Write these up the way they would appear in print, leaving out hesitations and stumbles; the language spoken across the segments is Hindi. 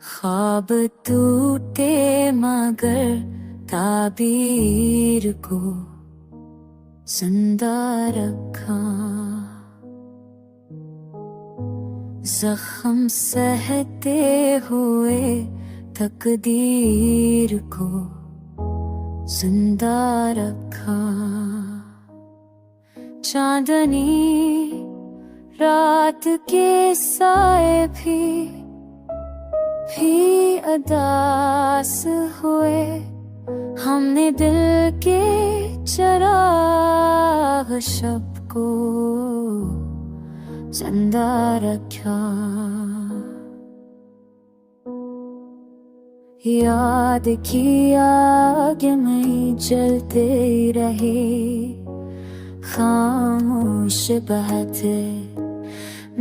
ख्वाब टूटे मगर ताबीर को जिंदा रखा। जख्म सहते हुए तकदीर को जिंदा रखा। चांदनी रात के साए भी अदास हुए। हमने दिल के चराग शब को जिंदा रखा। याद की आग में जलते रहे, खामोश बहते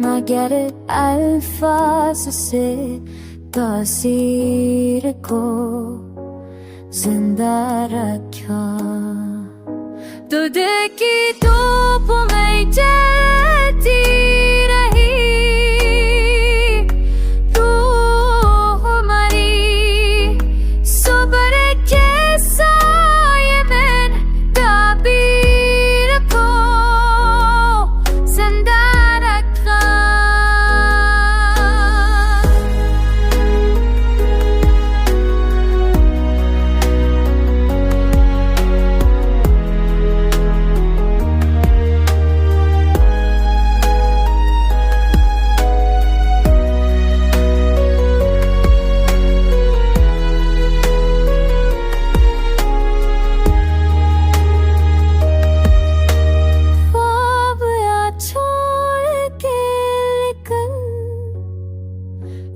मगर अल्फाज से तासीर को जिंदा रखा। तो देखी धूप में जलती रही, रूह मरी सब्र के साये में ताबीर को जिंदा रखा।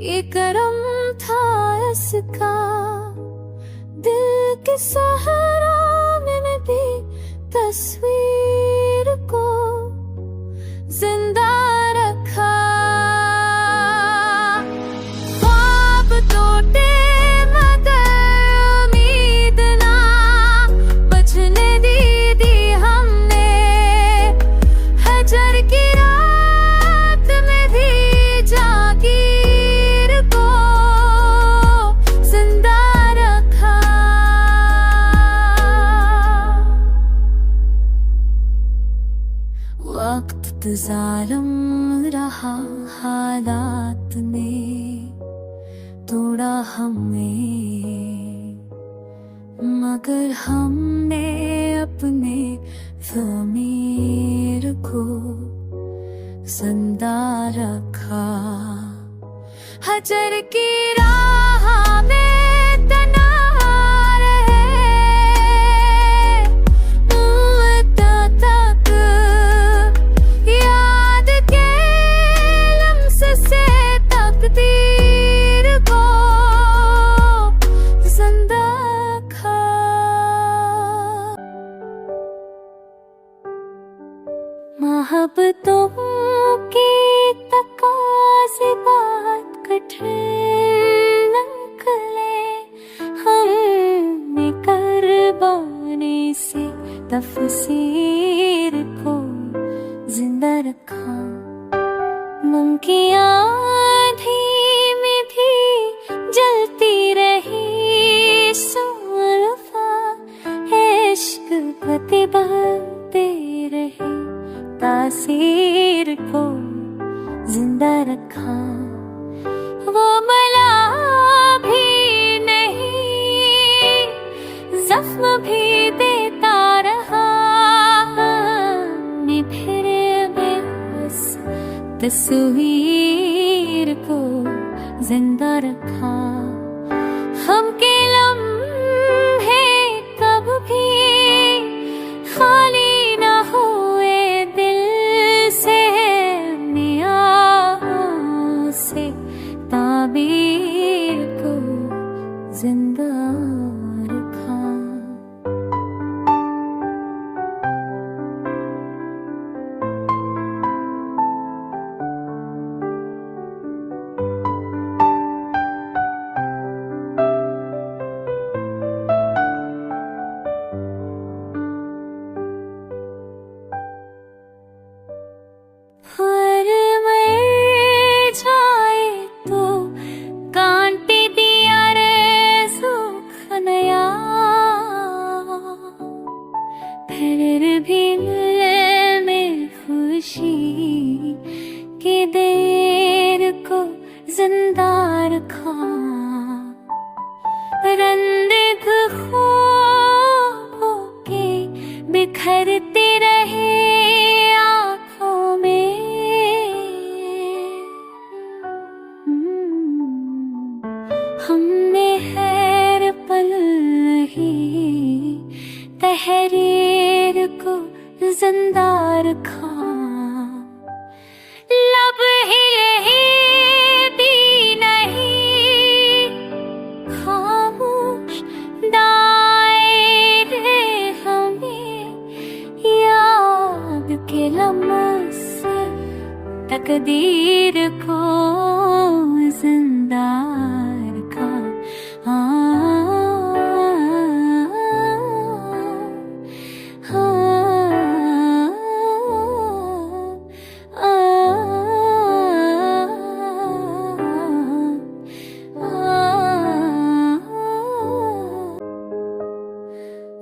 ये करम था इसका, दिल के सहारा में भी तस्वीर को जिंदा रखा। ख्वाब टूटे मगर उम्मीद ना बचने दी हमने। हजर की रात में भी जागी वक्त जालिम रहा, हालात ने तोड़ा हमें, मगर हमने अपने ज़मीर को जिंदा रखा। हजर की राह में मोहब्बतों की तकाज़े बात कठिन निकले। हमने कुर्बानी से तफसीर को जिंदा रखा। मुमकिन आँधी में भी जलती रही सुल्फा, इश्क बते बढ़ते रहे, तासीर को जिंदा रखा। वो मला भी नहीं, जख्म भी देता रहा। मैं फिर बस तस्वीर को जिंदा रखा। हम के लम्हे कब भी खाली ना हुए, ताबीर को जिंदा रखा। रखा। रंग ख्वाबों के बिखरते रहे आँखों में। हमने हर पल ही तहरीर को जिंदा रखा। लब हिले भी नहीं, खामोश दायरे हमें याद के लम्स तकदीर को जिंदा रखा।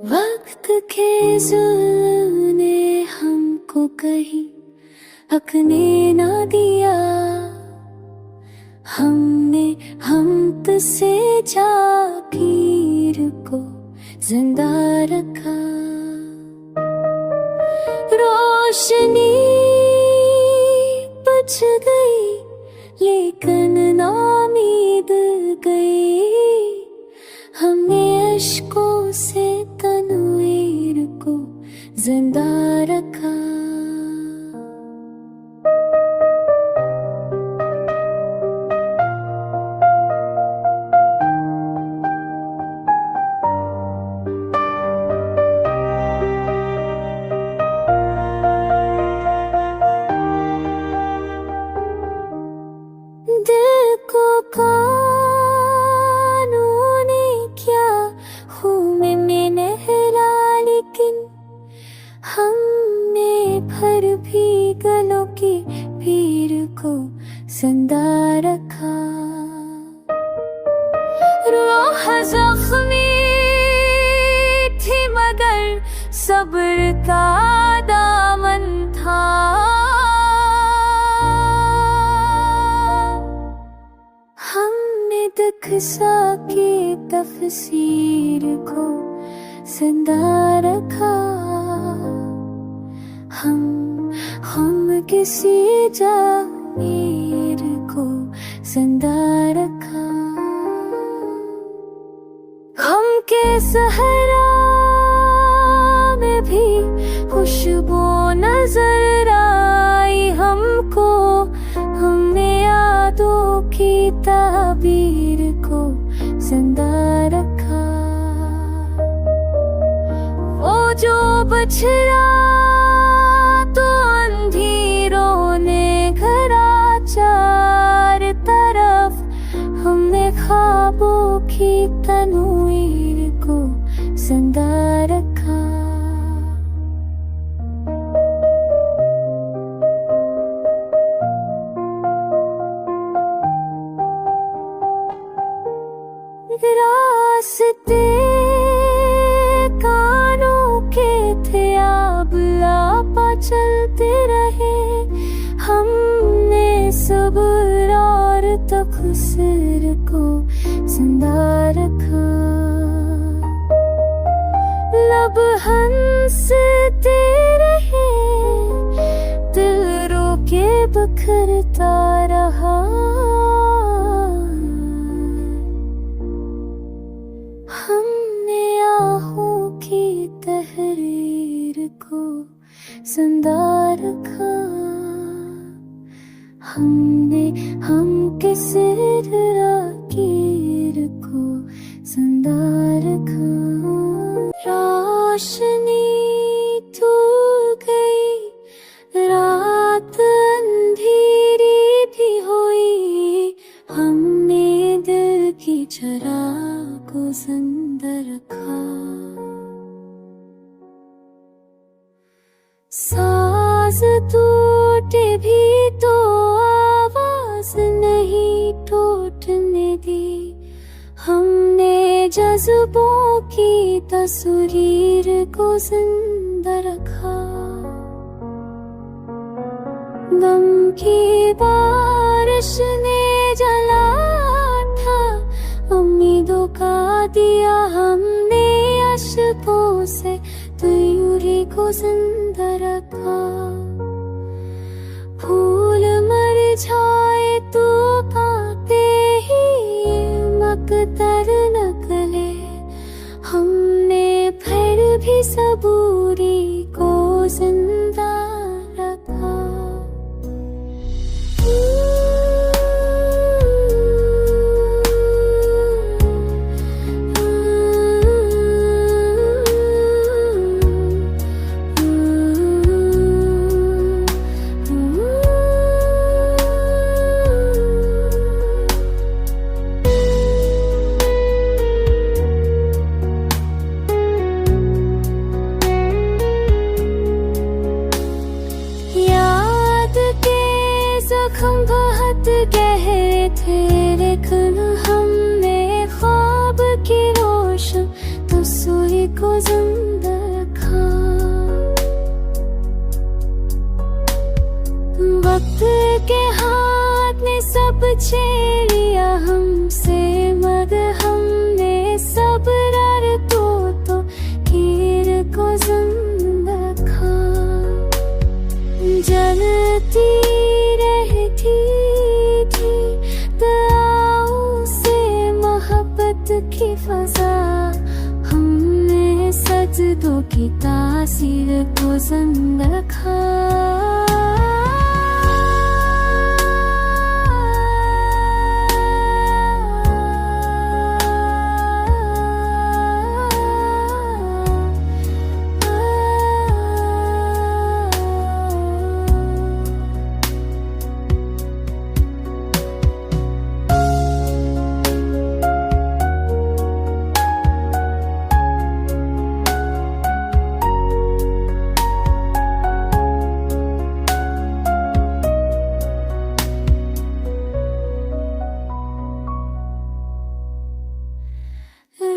वक्त के जुल्म ने हमको कहीं हक ने ना दिया। हमने हमत से जागीर को जिंदा रखा। रोशनी बुझ गई लेकिन नाउमीद गई। हमने अश्कों से तनवीर को जिंदा रखा। दिल को कानों ने क्या खून में नहला, लेकिन हमने भर भी गलों की पीर को जिंदा रखा। रूह ज़ख्मी थी मगर सब्र का दामन था। हमने दखसा की तफसीर को जिंदा रखा। हम किसी जामीर को जिंदा रखा। हम के सहरा में भी खुशबू नजर आई हमको। हमने यादों की ताबीर को जिंदा रखा। वो जो बछड़ा तो अंधेरों ने घरा चार तरफ। हमने ख्वाबों की तनवीर को जिंदा रखा। रास्ते कानों के थे आप लापा चलते रहे। हमने सब्र और तक़सीर को जिंदा रखा। लब हंसते रहे, दिल रोके बिखरता रहा। हमने आहों की तहरीर को जिंदा रखा। हमने हम के सिर राकीर को जिंदा रखा। रोशनी तू गई, रात अंधेरी भी हुई। हमने दिल की चिराग को जिंदा रखा। साज टूटे भी तो आवाज नहीं टूटने दी। हमने जज्बों की तस्वीर को जिंदा रखा। गम की बारिश ने जला दिया हमने अशकों से, मयूरी को जिंदा रखा। फूल मर जाए तो पाते ही मकदर नकले, हमने फिर भी सबूरी को जिंदा रखा। जख्म बहुत गहरे थे, लेकिन हमने ख्वाब की रोशन तस्वीर को जिंदा रखा। वक्त के हाथ ने सब छीन लिया हमसे, मगर हमने सब्र तो कीर को जिंदा रखा। जलती थी दआओं से मोहब्बत की फजा, हमने सजदों की तासीर को जिंदा रखा।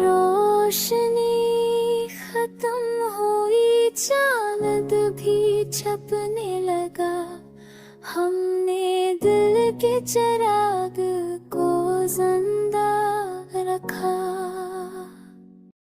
रोशनी खत्म हुई, चांद भी छपने लगा, हमने दिल के चिराग को जिंदा रखा।